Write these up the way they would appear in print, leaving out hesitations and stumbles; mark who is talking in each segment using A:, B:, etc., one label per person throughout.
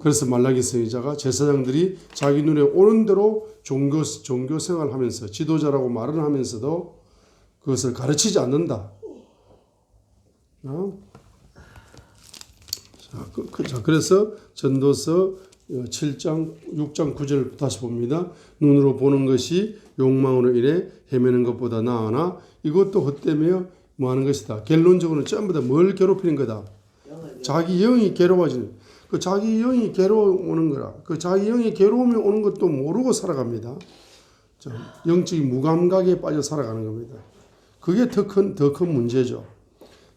A: 그래서 말라기 선지자가 제사장들이 자기 눈에 오는 대로 종교 생활하면서 지도자라고 말을 하면서도 그것을 가르치지 않는다. 자, 그래서 전도서 7장, 6장 9절 다시 봅니다. 눈으로 보는 것이 욕망으로 인해 헤매는 것보다 나으나 이것도 헛되며 뭐하는 것이다. 결론적으로는 전부 다 뭘 괴롭히는 거다. 자기 영이 괴로워지는. 그 자기 영이 괴로워오는 거라. 그 자기 영이 괴로움이 오는 것도 모르고 살아갑니다. 영적인 무감각에 빠져 살아가는 겁니다. 그게 더 큰 문제죠.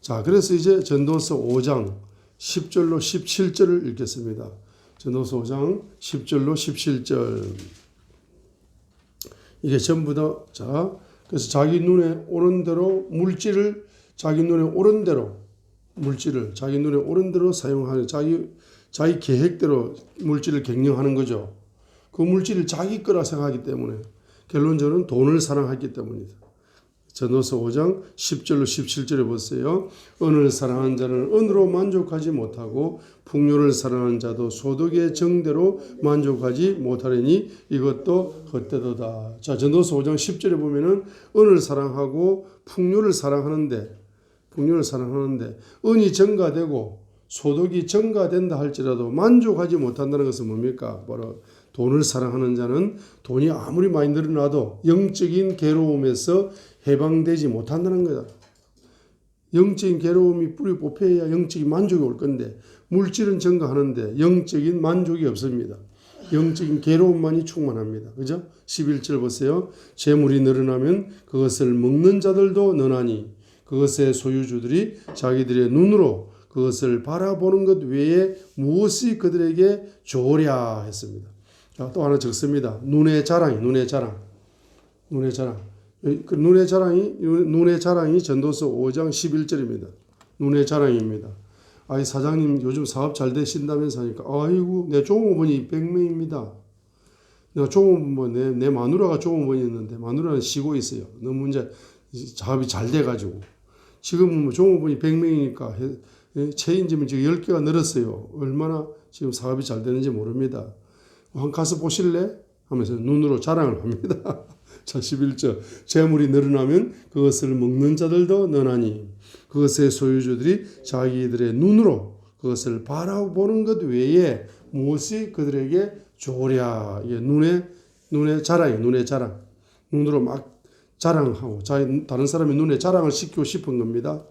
A: 자, 그래서 이제 전도서 5장 10절로 17절을 읽겠습니다. 전도서 5장 10절로 17절. 이게 전부 다, 자, 그래서 자기 눈에 오는 대로 물질을, 자기 눈에 오는 대로 물질을, 자기 눈에 오는 대로 사용하는, 자기 계획대로 물질을 경영하는 거죠. 그 물질을 자기 거라 생각하기 때문에 결론적으로는 돈을 사랑하기 때문이다. 전도서 5장 10절로 17절에 보세요. 은을 사랑하는 자는 은으로 만족하지 못하고 풍요를 사랑하는 자도 소득의 정대로 만족하지 못하려니 이것도 헛되도다. 자, 전도서 5장 10절에 보면은 은을 사랑하고 풍요를 사랑하는데 은이 증가되고 소득이 증가된다 할지라도 만족하지 못한다는 것은 뭡니까? 바로 돈을 사랑하는 자는 돈이 아무리 많이 늘어나도 영적인 괴로움에서 해방되지 못한다는 거다. 영적인 괴로움이 뿌리 뽑혀야 영적인 만족이 올 건데 물질은 증가하는데 영적인 만족이 없습니다. 영적인 괴로움만이 충만합니다. 그죠? 11절 보세요. 재물이 늘어나면 그것을 먹는 자들도 늘하니 그것의 소유주들이 자기들의 눈으로 그것을 바라보는 것 외에 무엇이 그들에게 좋으랴 했습니다. 자, 또 하나 적습니다. 눈의 자랑이. 그 눈의 자랑이 전도서 5장 11절입니다. 눈의 자랑입니다. 아이 사장님 요즘 사업 잘 되신다면서 하니까 아이고 내 종업원이 100명입니다. 내가 종업원 내 마누라가 종업원이었는데 마누라는 쉬고 있어요. 너무 이제 사업이 잘 돼가지고 지금 종업원이 100명이니까 체인점이 지금 10개가 늘었어요. 얼마나 지금 사업이 잘 되는지 모릅니다. 한 가서 보실래? 하면서 눈으로 자랑을 합니다. 자, 11절. 재물이 늘어나면 그것을 먹는 자들도 늘하니 그것의 소유주들이 자기들의 눈으로 그것을 바라보는 것 외에 무엇이 그들에게 좋으랴. 이게 눈의 자랑이에요. 눈의 자랑. 눈으로 막 자랑하고 다른 사람의 눈에 자랑을 시키고 싶은 겁니다.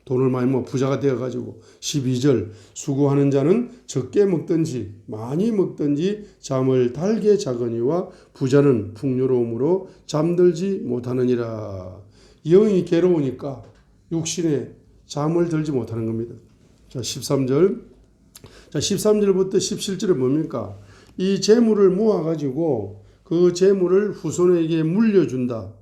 A: 돈을 많이 모아 부자가 되어가지고 12절 수고하는 자는 적게 먹든지 많이 먹든지 잠을 달게 자거니와 부자는 풍요로움으로 잠들지 못하느니라. 영이 괴로우니까 육신에 잠을 들지 못하는 겁니다. 자, 13절. 자, 13절부터 17절은 뭡니까? 이 재물을 모아가지고 그 재물을 후손에게 물려준다.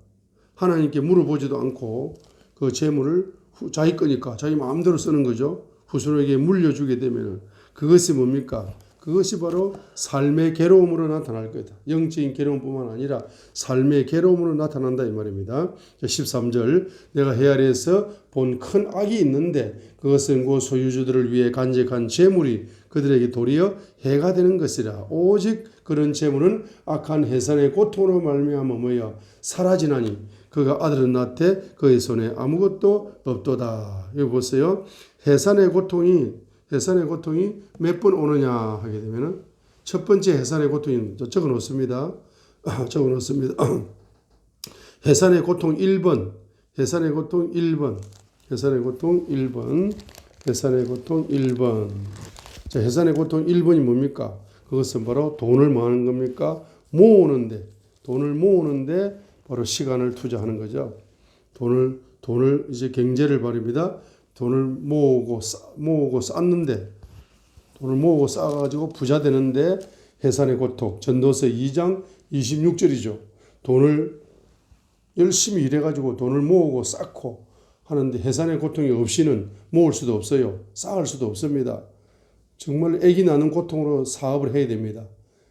A: 하나님께 물어보지도 않고 그 재물을 자기 거니까 자기 마음대로 쓰는 거죠. 후손에게 물려주게 되면 그것이 뭡니까? 그것이 바로 삶의 괴로움으로 나타날 거다. 영적인 괴로움뿐만 아니라 삶의 괴로움으로 나타난다 이 말입니다. 13절 내가 헤아려서 본 큰 악이 있는데 그것은 그 소유주들을 위해 간직한 재물이 그들에게 도리어 해가 되는 것이라. 오직 그런 재물은 악한 해산의 고통으로 말미암아 뭐여 사라지나니 그가 아들은 낳되 그의 손에 아무것도 없도다. 여기 보세요. 해산의 고통이 몇 번 오느냐 하게 되면은 첫 번째 해산의 고통이 적어 놓습니다. 해산의 고통 1번. 해산의 고통 1번. 자, 해산의 고통 1번이 뭡니까? 그것은 바로 돈을 뭐 하는 겁니까? 돈을 모으는데 바로 시간을 투자하는 거죠. 돈을 이제 경제를 벌입니다. 돈을 모으고 쌓는데 돈을 모으고 쌓아가지고 부자 되는데 해산의 고통. 전도서 2장 26절이죠. 돈을 열심히 일해가지고 돈을 모으고 쌓고 하는데 해산의 고통이 없이는 모을 수도 없어요. 쌓을 수도 없습니다. 정말 애기 나는 고통으로 사업을 해야 됩니다.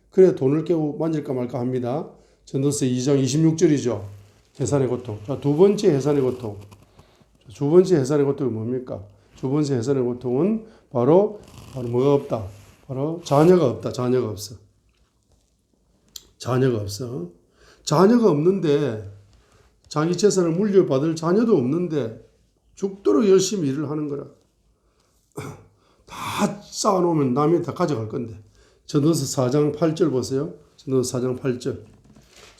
A: 그래야 돈을 깨고 만질까 말까 합니다. 전도서 2장 26절이죠. 해산의 고통. 자, 두 번째 해산의 고통. 두 번째 해산의 고통은 뭡니까? 두 번째 해산의 고통은 바로 뭐가 없다. 바로 자녀가 없다. 자녀가 없어. 자녀가 없어. 자녀가 없는데 자기 재산을 물려받을 자녀도 없는데 죽도록 열심히 일을 하는 거라. 다 쌓아놓으면 남이 다 가져갈 건데. 전도서 4장 8절 보세요. 전도서 4장 8절.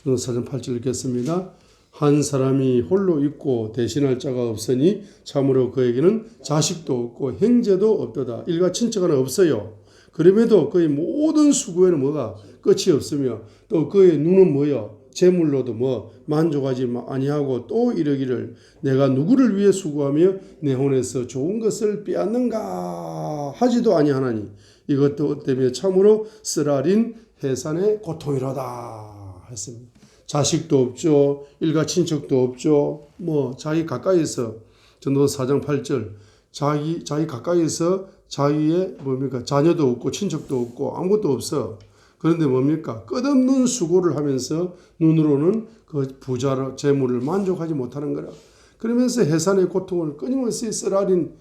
A: 전도서 4장 8절 읽겠습니다. 한 사람이 홀로 있고 대신할 자가 없으니 참으로 그에게는 자식도 없고 형제도 없도다. 일가 친척 하나 없어요. 그럼에도 그의 모든 수고에는 뭐가 끝이 없으며 또 그의 눈은 뭐요? 재물로도 뭐 만족하지 아니하고 또 이러기를 내가 누구를 위해 수고하며 내 혼에서 좋은 것을 빼앗는가 하지도 아니하나니 이것도 때문에 참으로 쓰라린 해산의 고통이로다 했습니다. 자식도 없죠. 일가 친척도 없죠. 뭐 자기 가까이서 전도서 4장 8절 자기 가까이서 자기의 뭡니까 자녀도 없고 친척도 없고 아무것도 없어. 그런데 뭡니까 끝없는 수고를 하면서 눈으로는 그 부자로 재물을 만족하지 못하는 거라. 그러면서 해산의 고통을 끊임없이 쓰라린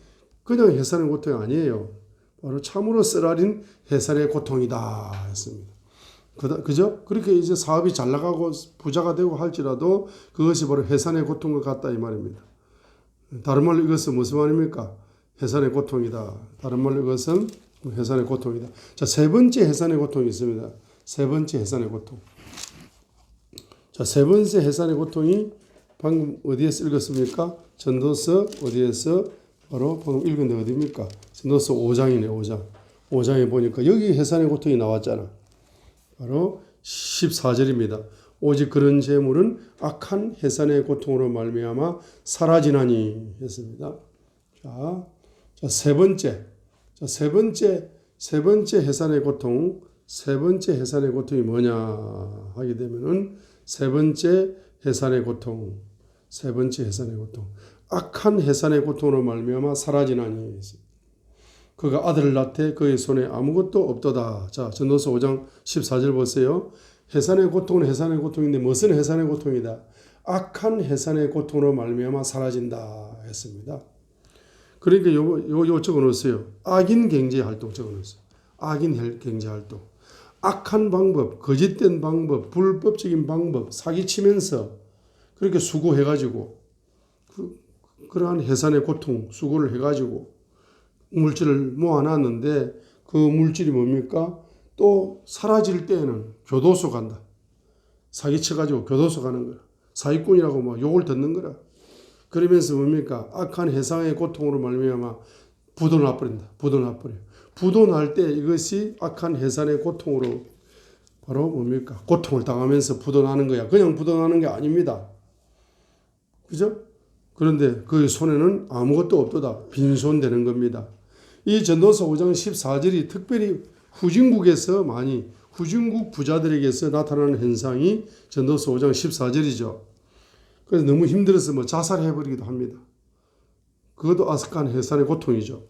A: 그냥 해산의 고통이 아니에요. 바로 참으로 쓰라린 해산의 고통이다 했습니다. 그죠? 그렇게 이제 사업이 잘 나가고 부자가 되고 할지라도 그것이 바로 해산의 고통과 같다 이 말입니다. 다른 말로 이것은 무슨 말입니까? 해산의 고통이다. 다른 말로 이것은 해산의 고통이다. 자, 세 번째 해산의 고통이 있습니다. 세 번째 해산의 고통. 자, 세 번째 해산의 고통이 방금 어디에서 읽었습니까? 전도서 어디에서 바로 방금 읽은 데 어디입니까? 전도서 5장이네, 5장. 5장에 보니까 여기 해산의 고통이 나왔잖아. 바로 14절입니다. 오직 그런 재물은 악한 해산의 고통으로 말미암아 사라지나니 했습니다. 자, 세 번째 해산의 고통, 세 번째 해산의 고통이 뭐냐 하게 되면은 세 번째 해산의 고통, 악한 해산의 고통으로 말미암아 사라지나니 했습니다. 그가 아들을 낳되 그의 손에 아무것도 없도다. 자, 전도서 5장 14절 보세요. 해산의 고통은 해산의 고통인데 무슨 해산의 고통이다? 악한 해산의 고통으로 말미암아 사라진다 했습니다. 그러니까 요 적어놓으세요. 악인 경제 활동 적어놓으세요. 악인 경제 활동. 악한 방법, 거짓된 방법, 불법적인 방법, 사기치면서 그렇게 수고해가지고 그러한 해산의 고통, 수고를 해가지고 물질을 모아놨는데 그 물질이 뭡니까? 또 사라질 때에는 교도소 간다. 사기쳐가지고 교도소 가는 거라. 사기꾼이라고 막 욕을 듣는 거라. 그러면서 뭡니까? 악한 해상의 고통으로 말미암아 부도나버린다. 부도날 때 이것이 악한 해산의 고통으로 바로 뭡니까? 고통을 당하면서 부도나는 거야. 그냥 부도나는 게 아닙니다. 그죠? 그런데 그 손에는 아무것도 없도다. 빈손되는 겁니다. 이 전도서 5장 14절이 특별히 후진국 부자들에게서 나타나는 현상이 전도서 5장 14절이죠. 그래서 너무 힘들어서 뭐 자살해버리기도 합니다. 그것도 악한 해산의 고통이죠.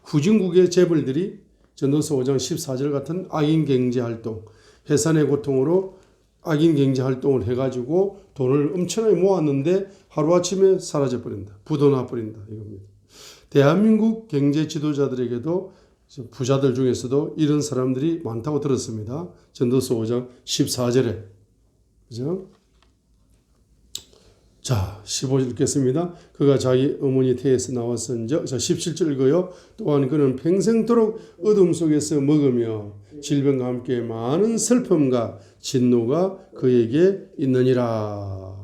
A: 후진국의 재벌들이 전도서 5장 14절 같은 악인 경제 활동, 해산의 고통으로 악인 경제 활동을 해가지고 돈을 엄청나게 모았는데 하루아침에 사라져버린다. 부도나버린다. 이겁니다. 대한민국 경제 지도자들에게도 부자들 중에서도 이런 사람들이 많다고 들었습니다. 전도서 5장 14절에. 그죠? 자, 15절 읽겠습니다. 그가 자기 어머니 태에서 나왔은즉, 자, 17절 읽어요. 또한 그는 평생토록 어둠 속에서 먹으며 질병과 함께 많은 슬픔과 진노가 그에게 있느니라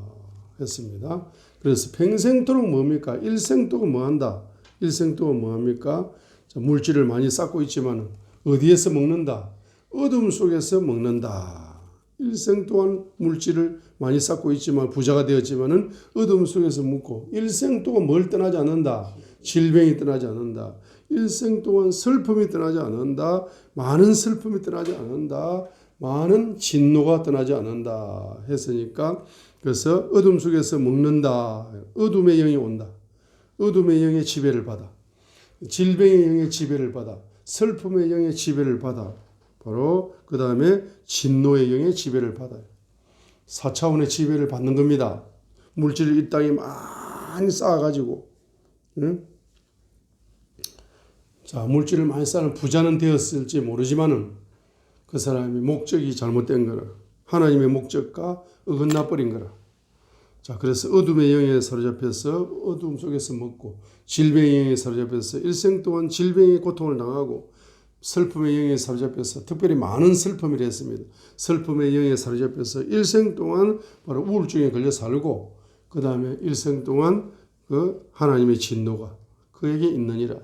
A: 했습니다. 그래서 평생토록 뭡니까? 일생 동안 뭐한다? 일생 동안 뭐합니까? 자, 물질을 많이 쌓고 있지만 어디에서 먹는다? 어둠 속에서 먹는다. 일생 동안 물질을 많이 쌓고 있지만 부자가 되었지만은 어둠 속에서 묵고 일생 동안 뭘 떠나지 않는다. 질병이 떠나지 않는다. 일생 동안 슬픔이 떠나지 않는다. 많은 슬픔이 떠나지 않는다. 많은 진노가 떠나지 않는다. 했으니까 그래서 어둠 속에서 먹는다. 어둠의 영이 온다. 어둠의 영의 지배를 받아. 질병의 영의 지배를 받아. 슬픔의 영의 지배를 받아. 바로 그 다음에 진노의 영의 지배를 받아요. 4차원의 지배를 받는 겁니다. 물질을 이 땅에 많이 쌓아가지고. 응? 자, 물질을 많이 쌓는 부자는 되었을지 모르지만은 그 사람의 목적이 잘못된 거라. 하나님의 목적과 어긋나 버린 거라. 자, 그래서 어둠의 영에 사로잡혀서 어둠 속에서 먹고 질병의 영에 사로잡혀서 일생 동안 질병의 고통을 당하고 슬픔의 영에 사로잡혀서 특별히 많은 슬픔이라 했습니다. 슬픔의 영에 사로잡혀서 일생 동안 바로 우울증에 걸려 살고 그 다음에 일생 동안 그 하나님의 진노가 그에게 있느니라.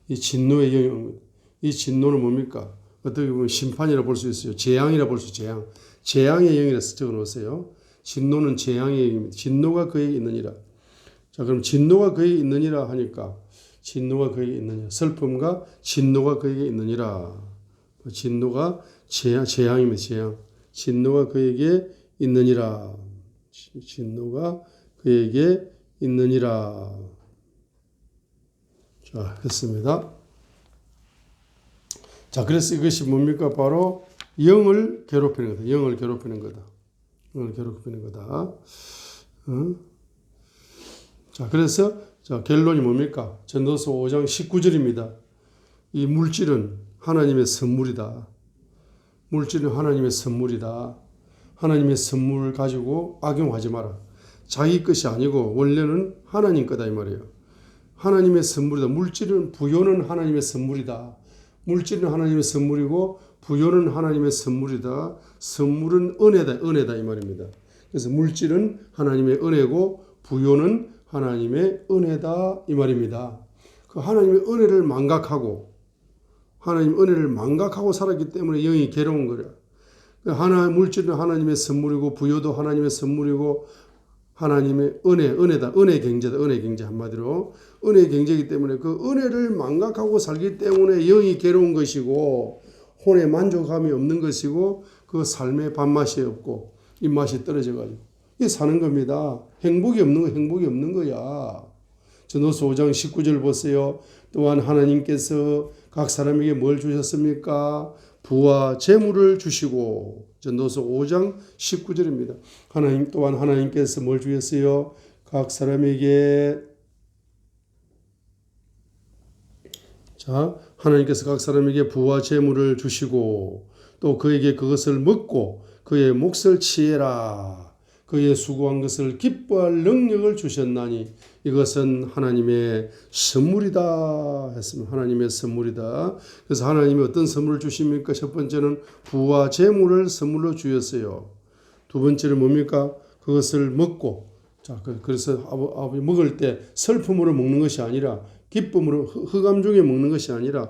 A: 이 진노의 영이 옵니다. 이 진노는 뭡니까? 어떻게 보면 심판이라 볼 수 있어요. 재앙이라 볼 수 있어요. 재앙의 영이라서 적어놓으세요. 진노는 재앙의 영입니다. 진노가 그에게 있느니라. 자, 그럼 진노가 그에게 있느니라 하니까 진노가 그에게 있느니라. 슬픔과 진노가 그에게 있느니라. 진노가 재앙입니다. 재앙. 진노가 그에게 있느니라. 진노가 그에게 있느니라. 자, 했습니다. 자, 그래서 이것이 뭡니까? 바로 영을 괴롭히는 거다. 영을 괴롭히는 거다. 영을 괴롭히는 거다. 자, 그래서 자, 결론이 뭡니까? 전도서 5장 19절입니다. 이 물질은 하나님의 선물이다. 물질은 하나님의 선물이다. 하나님의 선물을 가지고 악용하지 마라. 자기 것이 아니고 원래는 하나님 거다 이 말이에요. 하나님의 선물이다. 물질은 부요는 하나님의 선물이다. 물질은 하나님의 선물이고 부요는 하나님의 선물이다. 선물은 은혜다 이 말입니다. 그래서 물질은 하나님의 은혜고 부요는 하나님의 은혜다 이 말입니다. 그 하나님의 은혜를 망각하고 하나님 은혜를 망각하고 살았기 때문에 영이 괴로운 거라. 물질은 하나님의 선물이고 부요도 하나님의 선물이고 하나님의 은혜다. 은혜 경제다. 은혜 경제 한마디로. 은혜 경제이기 때문에 그 은혜를 망각하고 살기 때문에 영이 괴로운 것이고 혼에 만족감이 없는 것이고 그 삶의 밥맛이 없고 입맛이 떨어져가지고 이게 사는 겁니다. 행복이 없는 거야. 전도서 5장 19절 보세요. 또한 하나님께서 각 사람에게 뭘 주셨습니까? 부와 재물을 주시고 전도서 5장 19절입니다. 또한 하나님께서 뭘 주셨어요? 각 사람에게 하나님께서 각 사람에게 부와 재물을 주시고 또 그에게 그것을 먹고 그의 몫을 취해라. 그의 수고한 것을 기뻐할 능력을 주셨나니 이것은 하나님의 선물이다 했습니다. 하나님의 선물이다. 그래서 하나님이 어떤 선물을 주십니까? 첫 번째는 부와 재물을 선물로 주셨어요. 두 번째는 뭡니까? 그것을 먹고 자, 그래서 아버지 먹을 때 슬픔으로 먹는 것이 아니라 기쁨으로 흑암 중에 먹는 것이 아니라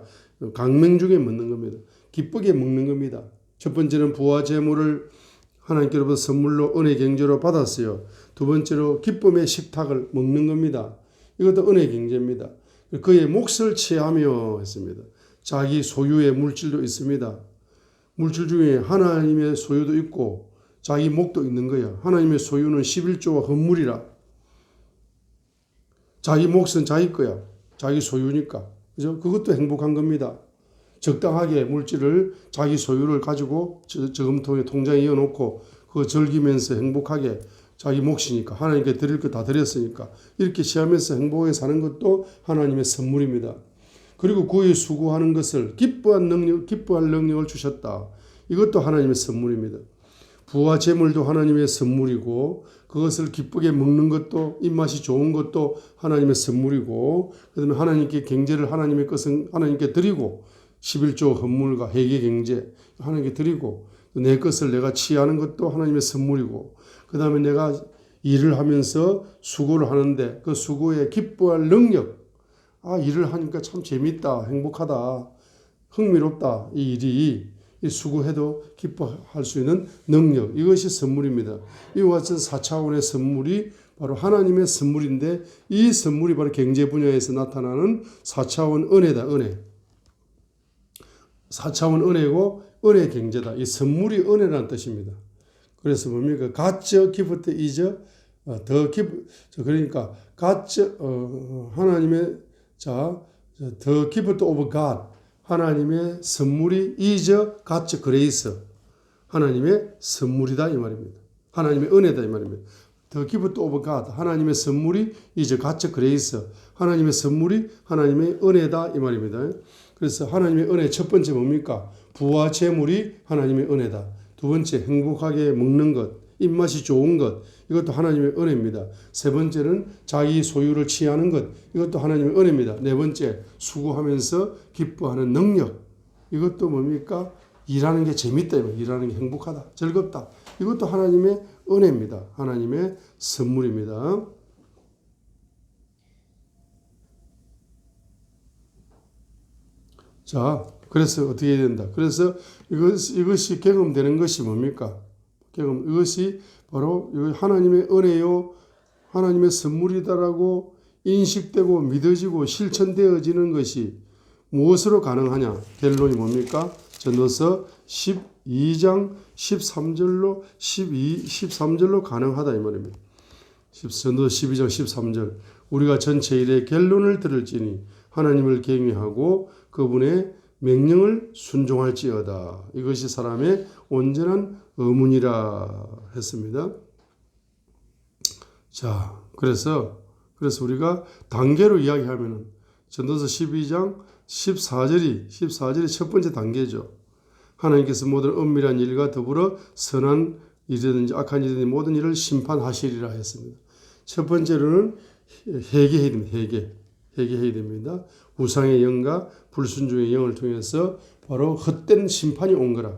A: 강맹 중에 먹는 겁니다. 기쁘게 먹는 겁니다. 첫 번째는 부와 재물을 하나님께로부터 선물로 은혜 경제로 받았어요. 두 번째로 기쁨의 식탁을 먹는 겁니다. 이것도 은혜 경제입니다. 그의 몫을 취하며 했습니다. 자기 소유의 물질도 있습니다. 물질 중에 하나님의 소유도 있고 자기 몫도 있는 거야. 하나님의 소유는 11조와 헌물이라. 자기 몫은 자기 거야. 자기 소유니까. 그죠? 그것도 행복한 겁니다. 적당하게 물질을 자기 소유를 가지고 저금통에 통장에 이어놓고 그거 즐기면서 행복하게 자기 몫이니까 하나님께 드릴 거 다 드렸으니까 이렇게 취하면서 행복하게 사는 것도 하나님의 선물입니다. 그리고 그의 수고하는 것을 기뻐할 능력을 주셨다. 이것도 하나님의 선물입니다. 부와 재물도 하나님의 선물이고 그것을 기쁘게 먹는 것도 입맛이 좋은 것도 하나님의 선물이고 그다음에 하나님께 경제를 하나님의 것은 하나님께 드리고 11조 헌물과 회개 경제 하나님께 드리고 내 것을 내가 취하는 것도 하나님의 선물이고 그 다음에 내가 일을 하면서 수고를 하는데 그 수고에 기뻐할 능력 일을 하니까 참 재밌다 행복하다 흥미롭다 이 일이 이 수고해도 기뻐할 수 있는 능력 이것이 선물입니다. 이와 같은 4차원의 선물이 바로 하나님의 선물인데 이 선물이 바로 경제 분야에서 나타나는 4차원 은혜다. 은혜 4차원 은혜고 은혜 경제다. 이 선물이 은혜라는 뜻입니다. 그래서 뭡니까? God's gift is the gift. 그러니까 God's 하나님의 the gift of God. 하나님의 선물이 is God's grace. 하나님의 선물이다 이 말입니다. 하나님의 은혜다 이 말입니다. The gift of God. 하나님의 선물이 is God's grace. 하나님의 선물이 하나님의 은혜다 이 말입니다. 그래서 하나님의 은혜 첫 번째 뭡니까? 부와 재물이 하나님의 은혜다. 두 번째 행복하게 먹는 것, 입맛이 좋은 것, 이것도 하나님의 은혜입니다. 세 번째는 자기 소유를 취하는 것, 이것도 하나님의 은혜입니다. 네 번째 수고하면서 기뻐하는 능력, 이것도 뭡니까? 일하는 게 재밌다, 일하는 게 행복하다, 즐겁다. 이것도 하나님의 은혜입니다. 하나님의 선물입니다. 자, 그래서 어떻게 해야 된다? 그래서 이것이 경험되는 것이 뭡니까? 이것이 바로 하나님의 은혜요, 하나님의 선물이다라고 인식되고 믿어지고 실천되어지는 것이 무엇으로 가능하냐? 결론이 뭡니까? 전도서 12장 13절로 13절로 가능하다 이 말입니다. 전도서 12장 13절. 우리가 전체 일의 결론을 들을지니 하나님을 경외하고 그분의 명령을 순종할지어다. 이것이 사람의 온전한 의문이라 했습니다. 자, 그래서 우리가 단계로 이야기하면은 전도서 12장 14절이 첫 번째 단계죠. 하나님께서 모든 은밀한 일과 더불어 선한 일이든지 악한 일이든지 모든 일을 심판하시리라 했습니다. 첫 번째로는 회개해야 됩니다. 회개해야 됩니다. 우상의 영과 불순종의 영을 통해서 바로 헛된 심판이 온 거라.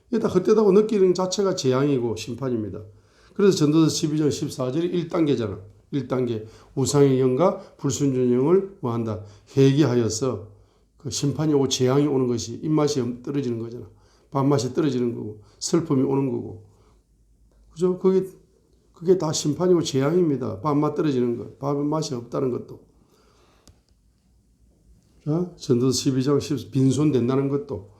A: 이게 다 헛되다고 느끼는 자체가 재앙이고 심판입니다. 그래서 전도서 12장 14절이 1단계잖아. 1단계 우상의 영과 불순종의 영을 뭐한다? 회개하여서 그 심판이 오고 재앙이 오는 것이 입맛이 떨어지는 거잖아. 밥맛이 떨어지는 거고 슬픔이 오는 거고. 그죠? 그게 다 심판이고 재앙입니다. 밥맛 떨어지는 것, 밥맛이 없다는 것도. 자, 전도서 12장 10 빈손된다는 것도.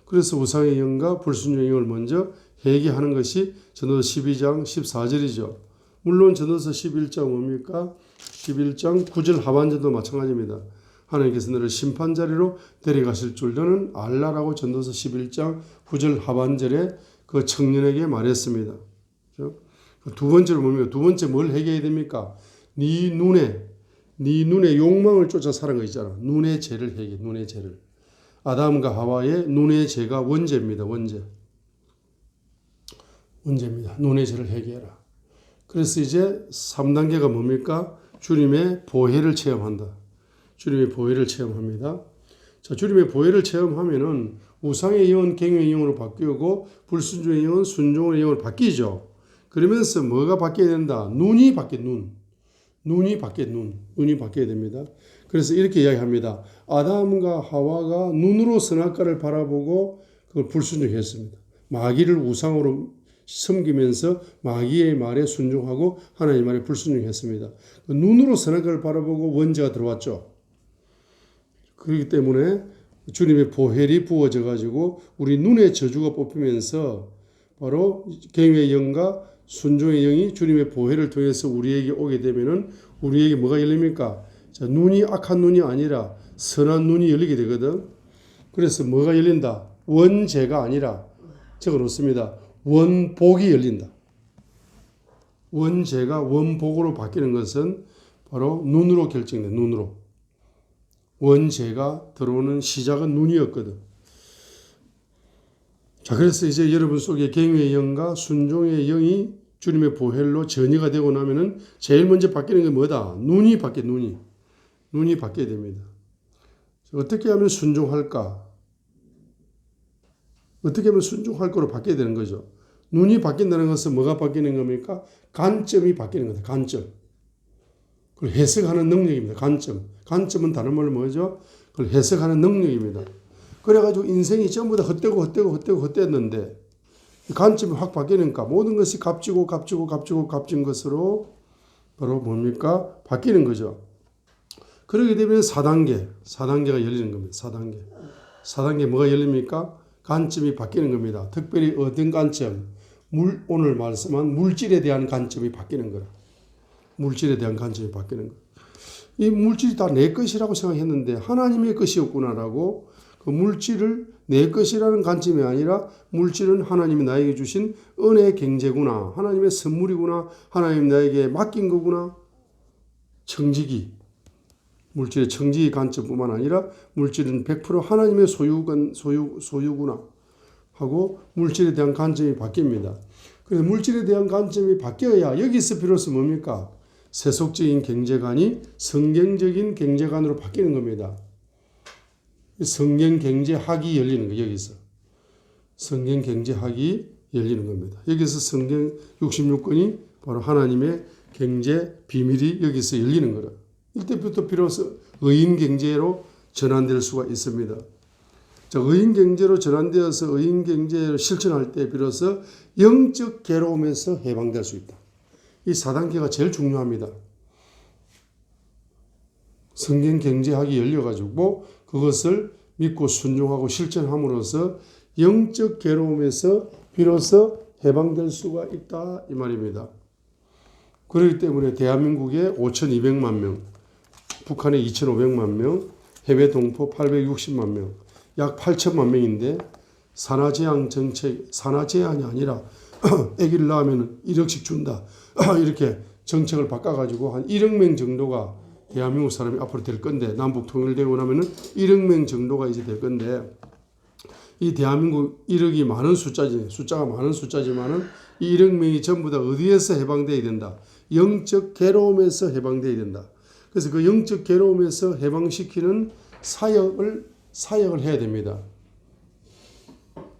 A: 그래서 우상의 영과 불순종의 영을 먼저 회개하는 것이 전도서 12장 14절이죠. 물론 전도서 11장 뭡니까? 11장 9절 하반절도 마찬가지입니다. 하나님께서 너를 심판자리로 데려가실 줄 너는 알라라고 전도서 11장 9절 하반절에 그 청년에게 말했습니다. 그렇죠? 두 번째로 뭡니까? 두 번째 뭘 회개해야 됩니까? 네 눈의 욕망을 쫓아 살은 거 있잖아. 눈의 죄를 회개, 눈의 죄를. 아담과 하와의 눈의 죄가 원죄입니다. 원죄입니다. 눈의 죄를 회개해라. 그래서 이제 3단계가 뭡니까? 주님의 보혜를 체험한다. 주님의 보혜를 체험합니다. 자, 주님의 보혜를 체험하면은 우상의 영은 경외의 영으로 바뀌고 불순종의 영은 순종의 영으로 바뀌죠. 그러면서 뭐가 바뀌어야 된다? 눈이 바뀌어야 됩니다. 그래서 이렇게 이야기합니다. 아담과 하와가 눈으로 선악과를 바라보고 그걸 불순종했습니다. 마귀를 우상으로 섬기면서 마귀의 말에 순종하고 하나님의 말에 불순종했습니다. 눈으로 선악과를 바라보고 원죄가 들어왔죠. 그렇기 때문에 주님의 보혈이 부어져 가지고 우리 눈에 저주가 뽑히면서 바로 경외의 영과 순종의 영이 주님의 보혈을 통해서 우리에게 오게 되면은 우리에게 뭐가 열립니까? 자, 눈이 악한 눈이 아니라 선한 눈이 열리게 되거든. 그래서 뭐가 열린다? 원죄가 아니라 적어 놓습니다. 원복이 열린다. 원죄가 원복으로 바뀌는 것은 바로 눈으로 결정돼. 눈으로. 원죄가 들어오는 시작은 눈이었거든. 자, 그래서 이제 여러분 속에 경외의 영과 순종의 영이 주님의 보혈로 전이가 되고 나면은 제일 먼저 바뀌는 게 뭐다? 눈이 바뀌어야 됩니다. 어떻게 하면 순종할까? 어떻게 하면 순종할 거로 바뀌어야 되는 거죠. 눈이 바뀐다는 것은 뭐가 바뀌는 겁니까? 관점이 바뀌는 겁니다. 관점. 그걸 해석하는 능력입니다. 관점은 다른 말로 뭐죠? 그걸 해석하는 능력입니다. 그래가지고 인생이 전부 다 헛되었는데 관점이 확 바뀌니까 모든 것이 값지고 값진 것으로 바로 뭡니까? 바뀌는 거죠. 그렇게 되면 4단계가 열리는 겁니다. 4단계 뭐가 열립니까? 관점이 바뀌는 겁니다. 특별히 어떤 관점? 오늘 말씀한 물질에 대한 관점이 바뀌는 거라. 물질에 대한 관점이 바뀌는 거. 이 물질이 다 내 것이라고 생각했는데 하나님의 것이었구나라고 그 물질을 내 것이라는 관점이 아니라 물질은 하나님이 나에게 주신 은혜의 경제구나. 하나님의 선물이구나. 하나님이 나에게 맡긴 거구나. 청지기. 물질의 청지기 관점뿐만 아니라 물질은 100% 하나님의 소유구나 하고 물질에 대한 관점이 바뀝니다. 그래서 물질에 대한 관점이 바뀌어야 여기서 비로소 뭡니까? 세속적인 경제관이 성경적인 경제관으로 바뀌는 겁니다. 성경 경제학이 열리는 거예요. 여기서 성경 경제학이 열리는 겁니다. 여기서 성경 66권이 바로 하나님의 경제 비밀이 여기서 열리는 거라. 이때부터 비로소 의인 경제로 전환될 수가 있습니다. 자, 의인 경제로 전환되어서 의인 경제를 실천할 때 비로소 영적 괴로움에서 해방될 수 있다. 이 4단계가 제일 중요합니다. 성경 경제학이 열려가지고 그것을 믿고 순종하고 실천함으로써 영적 괴로움에서 비로소 해방될 수가 있다 이 말입니다. 그렇기 때문에 대한민국에 5,200만 명, 북한에 2,500만 명, 해외 동포 860만 명, 약 8천만 명인데 산하제한 정책, 산하제한이 아니라 아기를 낳으면 1억씩 준다. 이렇게 정책을 바꿔가지고 한 1억 명 정도가 대한민국 사람이 앞으로 될 건데 남북 통일되고 나면은 1억 명 정도가 이제 될 건데 이 대한민국 1억이 많은 숫자가 많은 숫자지만은 이 1억 명이 전부 다 어디에서 해방돼야 된다. 영적 괴로움에서 해방돼야 된다. 그래서 그 영적 괴로움에서 해방시키는 사역을 해야 됩니다.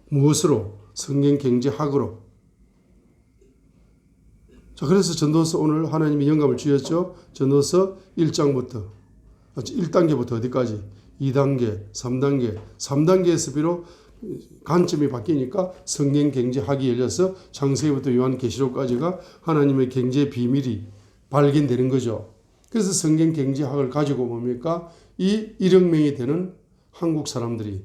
A: 무엇으로? 성경 경제학으로. 자, 그래서 전도서 오늘 하나님이 영감을 주셨죠. 전도서 1장부터 1단계부터 어디까지? 2단계, 3단계, 3단계에서 비록 관점이 바뀌니까 성경 경제학이 열려서 창세기부터 요한계시록까지가 하나님의 경제 비밀이 발견되는 거죠. 그래서 성경 경제학을 가지고 뭡니까? 이 1억 명이 되는 한국 사람들이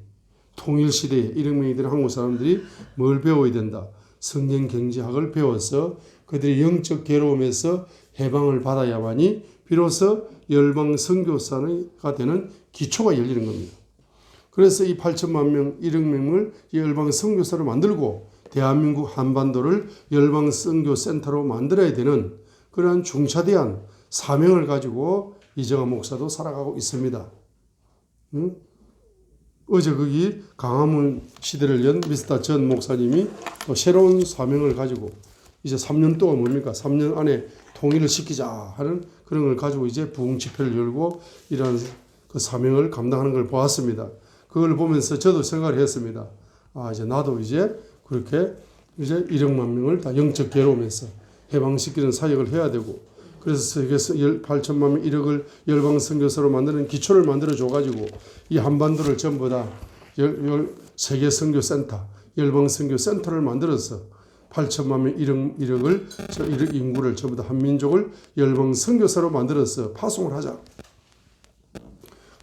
A: 통일시대에 1억 명이 되는 한국 사람들이 뭘 배워야 된다? 성경 경제학을 배워서 그들이 영적 괴로움에서 해방을 받아야만이 비로소 열방 선교사가 되는 기초가 열리는 겁니다. 그래서 이 8천만 명, 1억 명을 열방 선교사로 만들고 대한민국 한반도를 열방 선교 센터로 만들어야 되는 그러한 중차대한 사명을 가지고 이정환 목사도 살아가고 있습니다. 어제 거기 강화문 시대를 연 미스터 전 목사님이 또 새로운 사명을 가지고 이제 3년 동안 뭡니까? 3년 안에 통일을 시키자 하는 그런 걸 가지고 이제 부흥 집회를 열고 이러한 그 사명을 감당하는 걸 보았습니다. 그걸 보면서 저도 생각을 했습니다. 아, 이제 나도 이제 그렇게 이제 1억만 명을 다 영적 괴로움에서 해방시키는 사역을 해야 되고 그래서 세계에서 8천만 명 1억을 열방 선교사로 만드는 기초를 만들어 줘가지고 이 한반도를 전부 다 세계 선교 센터, 열방 선교 센터를 만들어서 8천만 명 1억 인구를 전부 다 한민족을 열방 선교사로 만들어서 파송을 하자.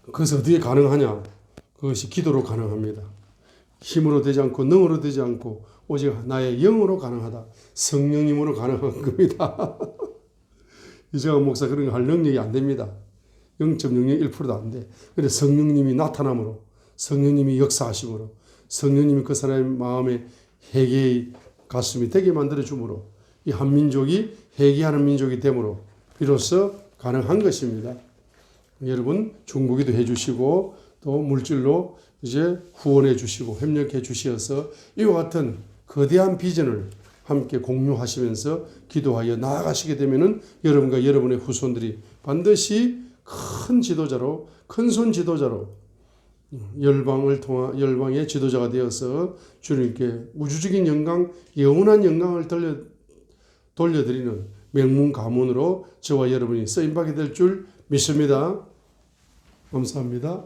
A: 그것이 어떻게 가능하냐? 그것이 기도로 가능합니다. 힘으로 되지 않고 능으로 되지 않고 오직 나의 영으로 가능하다. 성령님으로 가능한 겁니다. 이정환 목사 그런 거 할 능력이 안 됩니다. 0.001%도 안 돼. 그런데 성령님이 나타남으로, 성령님이 역사하심으로, 성령님이 그 사람의 마음에 회개의 가슴이 되게 만들어줌으로 이 한민족이 회개하는 민족이 됨으로 비로소 가능한 것입니다. 여러분 중보기도 해주시고 또 물질로 이제 후원해 주시고 협력해 주시어서 이와 같은 거대한 비전을 함께 공유하시면서 기도하여 나아가시게 되면은 여러분과 여러분의 후손들이 반드시 큰 지도자로, 큰손 지도자로 열방의 지도자가 되어서 주님께 우주적인 영광, 영원한 영광을 돌려드리는 명문 가문으로 저와 여러분이 쓰임받게 될 줄 믿습니다. 감사합니다.